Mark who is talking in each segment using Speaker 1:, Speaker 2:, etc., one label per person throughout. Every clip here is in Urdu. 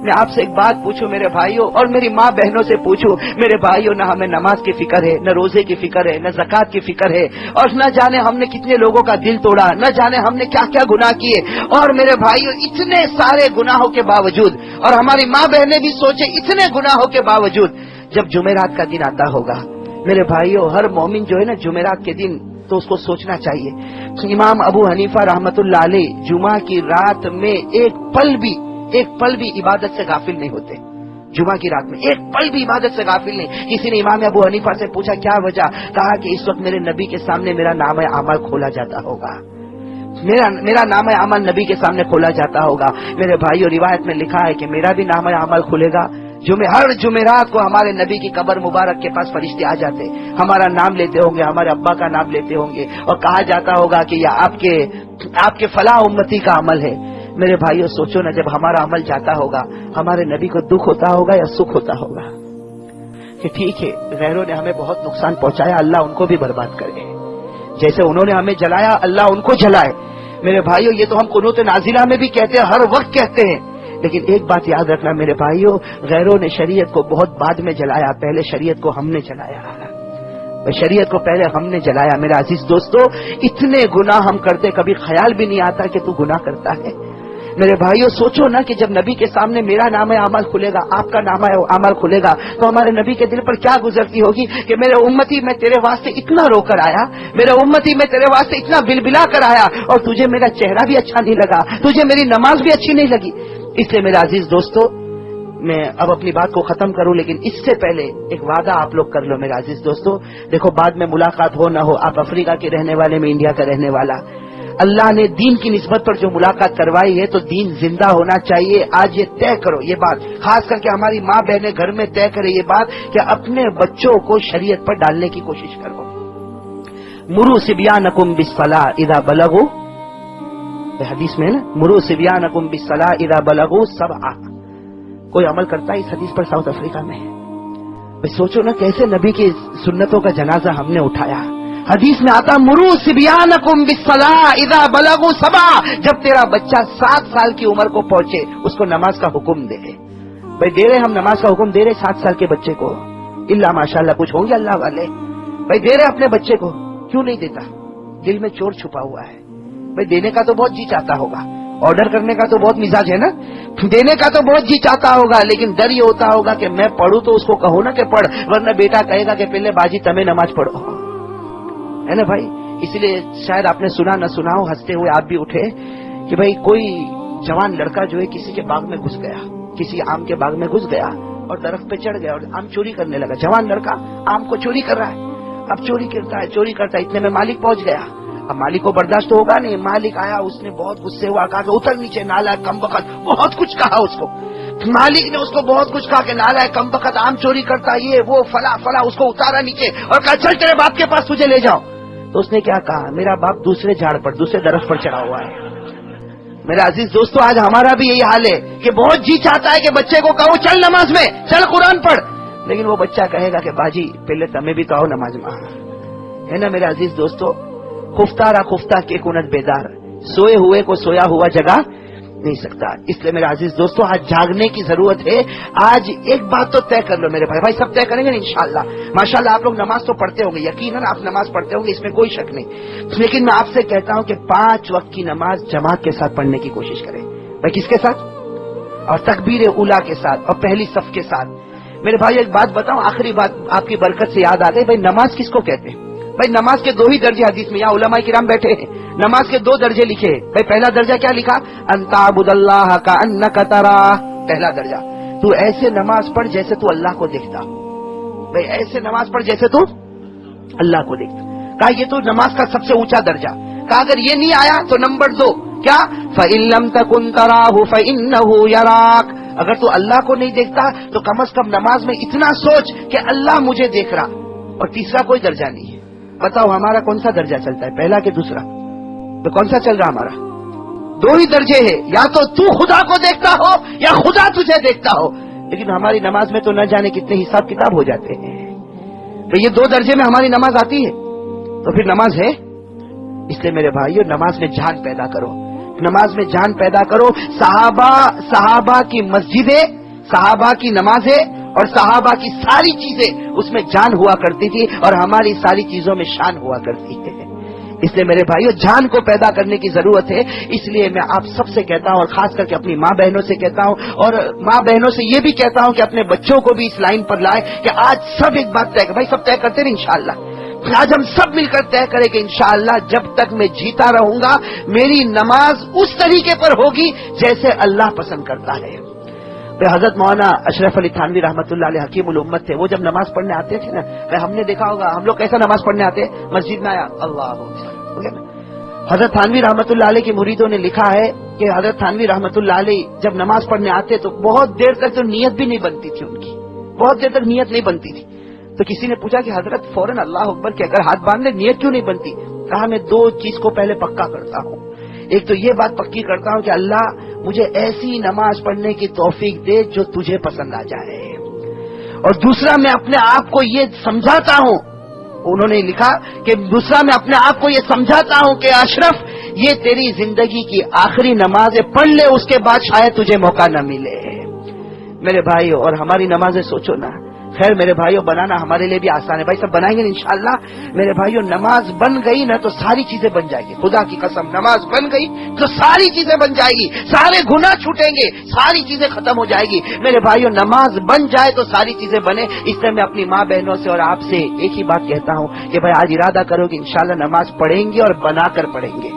Speaker 1: میں آپ سے ایک بات پوچھوں میرے بھائیوں اور میری ماں بہنوں سے پوچھوں میرے بھائیوں، نہ ہمیں نماز کی فکر ہے، نہ روزے کی فکر ہے، نہ زکوٰۃ کی فکر ہے، اور نہ جانے ہم نے کتنے لوگوں کا دل توڑا، نہ جانے ہم نے کیا کیا گناہ کیے. اور میرے بھائیوں اتنے سارے گناہوں کے باوجود، اور ہماری ماں بہنیں بھی سوچے اتنے گناہوں کے باوجود، جب جمعرات کا دن آتا ہوگا میرے بھائیوں، ہر مومن جو ہے نا جمعرات کے دن تو اس کو سوچنا چاہیے. امام ابو حنیفہ رحمت اللہ علیہ جمعہ کی رات میں ایک پل بھی عبادت سے غافل نہیں ہوتے. جمعہ کی رات میں ایک پل بھی عبادت سے غافل نہیں. کسی نے امام ابو حنیفہ سے پوچھا کیا وجہ؟ کہا کہ اس وقت میرے نبی کے سامنے میرا نام اعمال کھولا جاتا ہوگا، میرا نام اعمال نبی کے سامنے کھولا جاتا ہوگا. میرے بھائیوں روایت میں لکھا ہے کہ میرا بھی نام اعمال کھلے گا. ہر جمعرات کو ہمارے نبی کی قبر مبارک کے پاس فرشتے آ جاتے، ہمارا نام لیتے ہوں گے، ہمارے ابا کا نام لیتے ہوں گے، اور کہا جاتا ہوگا کہ یہ آپ کے فلاں امتی کا عمل ہے. میرے بھائیوں سوچو نا، جب ہمارا عمل جاتا ہوگا ہمارے نبی کو دکھ ہوتا ہوگا یا سکھ ہوتا ہوگا؟ کہ ٹھیک ہے غیروں نے ہمیں بہت نقصان پہنچایا، اللہ ان کو بھی برباد کرے، جیسے انہوں نے ہمیں جلایا اللہ ان کو جلائے. میرے بھائیوں یہ تو ہم قنوت نازلہ میں بھی کہتے ہیں، ہر وقت کہتے ہیں، لیکن ایک بات یاد رکھنا میرے بھائیوں، غیروں نے شریعت کو بہت بعد میں جلایا، پہلے شریعت کو ہم نے جلایا، شریعت کو پہلے ہم نے جلایا. میرے عزیز دوستو اتنے گناہ ہم کرتے، کبھی خیال بھی نہیں آتا کہ تو گناہ کرتا ہے. میرے بھائیوں سوچو نا کہ جب نبی کے سامنے میرا نام اعمال کھلے گا، آپ کا نام اعمال کھلے گا، تو ہمارے نبی کے دل پر کیا گزرتی ہوگی کہ میرے امتی میں تیرے واسطے اتنا رو کر آیا، میرے امتی میں تیرے واسطے اتنا بلبلا کر آیا، اور تجھے میرا چہرہ بھی اچھا نہیں لگا، تجھے میری نماز بھی اچھی نہیں لگی. اس لیے میرے عزیز دوستو میں اب اپنی بات کو ختم کروں، لیکن اس سے پہلے ایک وعدہ آپ لوگ کر لو میرے عزیز دوستو. دیکھو بعد میں ملاقات ہو نہ ہو، آپ افریقہ کے رہنے والے، میں انڈیا کا رہنے والا، اللہ نے دین کی نسبت پر جو ملاقات کروائی ہے تو دین زندہ ہونا چاہیے. آج یہ طے کرو، یہ بات خاص کر کے ہماری ماں بہنیں گھر میں طے کرے یہ بات کہ اپنے بچوں کو شریعت پر ڈالنے کی کوشش کرو. مرو صبیانکم بالصلاۃ اذا بلغوا، حدیث میں ہے نا، مرو صبیانکم بالصلاۃ اذا بلغوا سبعا. کوئی عمل کرتا ہے اس حدیث پر ساؤتھ افریقہ میں؟ بھئی سوچو نا کیسے نبی کی سنتوں کا جنازہ ہم نے اٹھایا. حدیث میں آتا مرو صبیانکم بالصلاۃ اذا بلغوا سبعا، جب تیرا بچہ 7 سال کی عمر کو پہنچے اس کو نماز کا حکم دے. بھئی دے رہے ہم نماز کا حکم دے رہے 7 سال کے بچے کو، اللہ ماشاءاللہ کچھ ہوں گے اللہ والے، بھئی دے رہے اپنے بچے کو، کیوں نہیں دیتا؟ دل میں چور چھپا ہوا ہے. بھئی دینے کا تو بہت جی چاہتا ہوگا، آرڈر کرنے کا تو بہت مزاج ہے نا، دینے کا تو بہت جی چاہتا ہوگا، لیکن ڈر یہ ہوتا ہوگا کہ میں پڑھوں تو اس کو کہوں نا کہ پڑھ، ورنہ بیٹا کہے گا کہ پہلے باجی تمہیں نماز پڑھو، ہے نا بھائی. اس لیے شاید آپ نے سنا نہ سنا ہو، ہنستے ہوئے آپ بھی اٹھے کہ بھائی کوئی جوان لڑکا جو ہے کسی کے باغ میں گھس گیا، کسی آم کے باغ میں گھس گیا اور درخت پہ چڑھ گیا اور آم چوری کرنے لگا. جوان لڑکا آم کو چوری کر رہا ہے. اب چوری کرتا ہے، اتنے میں مالک پہنچ گیا. اب مالک کو برداشت تو ہوگا نہیں، مالک آیا، اس نے بہت غصے ہوا، کہا کہ اتر نیچے، نالائق کمبخت، بہت کچھ کہا اس کو. مالک نے اس کو بہت کچھ کہا کہ نالائق کمبخت، آم چوری کرتا، یہ وہ فلا فلا، اس کو اتارا نیچے اور کہا چل تیرے باپ کے پاس تجھے لے جاؤ. تو اس نے کیا کہا؟ میرا باپ دوسرے جھاڑ پر، دوسرے درخت پر چڑھا ہوا ہے. میرا عزیز دوستو آج ہمارا بھی یہی حال ہے کہ بہت جی چاہتا ہے کہ بچے کو کہو چل نماز میں، چل قرآن پڑھ، لیکن وہ بچہ کہے گا کہ باجی پہلے تمہیں بھی تو آؤ نماز میں، ہے نا میرے عزیز دوستو. خفتارا خفتہ کے کنت بیدار، سوئے ہوئے کو سویا ہوا جگہ نہیں سکتا. اس لیے میرے عزیز دوستو آج جاگنے کی ضرورت ہے. آج ایک بات تو طے کر لو میرے بھائی سب طے کریں گے انشاءاللہ. ماشاءاللہ آپ لوگ نماز تو پڑھتے ہوں گے، یقیناً آپ نماز پڑھتے ہوں گے، اس میں کوئی شک نہیں، لیکن میں آپ سے کہتا ہوں کہ 5 وقت کی نماز جماعت کے ساتھ پڑھنے کی کوشش کریں. بھائی کس کے ساتھ؟ اور تکبیر اولا کے ساتھ اور پہلی صف کے ساتھ. میرے بھائی ایک بات بتاؤں، آخری بات آپ کی برکت سے یاد آ گئی. بھائی نماز کس کو کہتے ہیں؟ بھائی نماز کے 2 ہی درجے حدیث میں، یہاں علماء کرام بیٹھے ہیں، نماز کے 2 درجے لکھے. بھائی پہلا درجہ کیا لکھا؟ ان تعبد اللہ کأنک تراہ. پہلا درجہ تو ایسے نماز پڑھ جیسے تو اللہ کو دیکھتا. بھئی ایسے نماز پڑھ جیسے تو اللہ کو دیکھتا. کہا یہ تو نماز کا سب سے اونچا درجہ. کہا اگر یہ نہیں آیا تو نمبر 2 کیا؟ فإن لم تكن تراه فإنه يراك. اگر تو اللہ کو نہیں دیکھتا تو کم از کم نماز میں اتنا سوچ کہ اللہ مجھے دیکھ رہا. اور تیسرا کوئی درجہ نہیں ہے. بتاؤ ہمارا کون سا درجہ چلتا ہے، پہلا کہ دوسرا؟ تو کون سا چل رہا ہمارا؟ 2 ہی درجے ہیں، یا تو خدا کو دیکھتا ہو یا خدا تجھے دیکھتا ہو. لیکن ہماری نماز میں تو نہ جانے کتنے حساب کتاب ہو جاتے ہیں. تو یہ 2 درجے میں ہماری نماز آتی ہے تو پھر نماز ہے. اس لیے میرے بھائیو نماز میں جان پیدا کرو. نماز میں جان پیدا کرو. صحابہ کی مسجدیں، صحابہ کی نمازیں اور صحابہ کی ساری چیزیں اس میں جان ہوا کرتی تھی، اور ہماری ساری چیزوں میں شان ہوا کرتی ہے. اس لیے میرے بھائیو جان کو پیدا کرنے کی ضرورت ہے. اس لیے میں آپ سب سے کہتا ہوں، اور خاص کر کے اپنی ماں بہنوں سے کہتا ہوں، اور ماں بہنوں سے یہ بھی کہتا ہوں کہ اپنے بچوں کو بھی اس لائن پر لائے کہ آج سب ایک بات طے، بھائی سب طے کرتے ہیں انشاءاللہ. آج ہم سب مل کر طے کریں کہ انشاءاللہ جب تک میں جیتا رہوں گا میری نماز اس طریقے پر ہوگی جیسے اللہ پسند کرتا ہے. حضرت مولانا اشرف علی تھانوی رحمۃ اللہ علیہ حکیم الامت تھے. وہ جب نماز پڑھنے آتے تھے نا، ہم نے دیکھا ہوگا ہم لوگ کیسا نماز پڑھنے آتے، مسجد میں آیا اللہ اکبر. حضرت تھانوی رحمۃ اللہ علیہ کے مریدوں نے لکھا ہے کہ حضرت تھانوی رحمۃ اللہ علیہ جب نماز پڑھنے آتے تو بہت دیر تک تو نیت بھی نہیں بنتی تھی ان کی، بہت دیر تک نیت نہیں بنتی تھی. تو کسی نے پوچھا کہ حضرت فوراً اللہ اکبر کہ اگر ہاتھ باندھ لے نیت کیوں نہیں بنتی؟ کہا میں دو چیز کو پہلے پکا کرتا ہوں. ایک تو یہ بات پکی کرتا ہوں کہ اللہ مجھے ایسی نماز پڑھنے کی توفیق دے جو تجھے پسند آ جائے، اور دوسرا میں اپنے آپ کو یہ سمجھاتا ہوں، انہوں نے لکھا کہ دوسرا میں اپنے آپ کو یہ سمجھاتا ہوں کہ اشرف یہ تیری زندگی کی آخری نماز ہے، پڑھ لے اس کے بعد شاید تجھے موقع نہ ملے. میرے بھائیو اور ہماری نمازیں سوچو نا. خیر میرے بھائیو بنانا ہمارے لیے بھی آسان ہے، بھائی سب بنائیں گے انشاءاللہ. میرے بھائیو نماز بن گئی نا تو ساری چیزیں بن جائیں گی. خدا کی قسم نماز بن گئی تو ساری چیزیں بن جائے گی، سارے گناہ چھوٹیں گے، ساری چیزیں ختم ہو جائے گی. میرے بھائیو نماز بن جائے تو ساری چیزیں بنے. اس لیے میں اپنی ماں بہنوں سے اور آپ سے ایک ہی بات کہتا ہوں کہ بھائی آج ارادہ کرو کہ انشاءاللہ نماز پڑھیں گے اور بنا کر پڑھیں گے.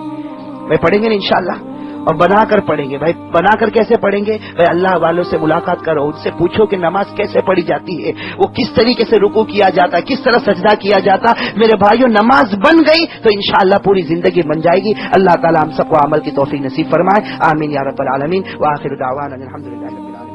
Speaker 1: بھائی پڑھیں گے نا انشاءاللہ، اور بنا کر پڑھیں گے. بھائی بنا کر کیسے پڑھیں گے؟ بھائی اللہ والوں سے ملاقات کرو، ان سے پوچھو کہ نماز کیسے پڑھی جاتی ہے، وہ کس طریقے سے رکوع کیا جاتا ہے، کس طرح سجدہ کیا جاتا. میرے بھائیو نماز بن گئی تو انشاءاللہ پوری زندگی بن جائے گی. اللہ تعالی ہم سب کو عمل کی توفیق نصیب فرمائے. آمین یا رب العالمین. وآخر دعوانا الحمدللہ رب العالمین.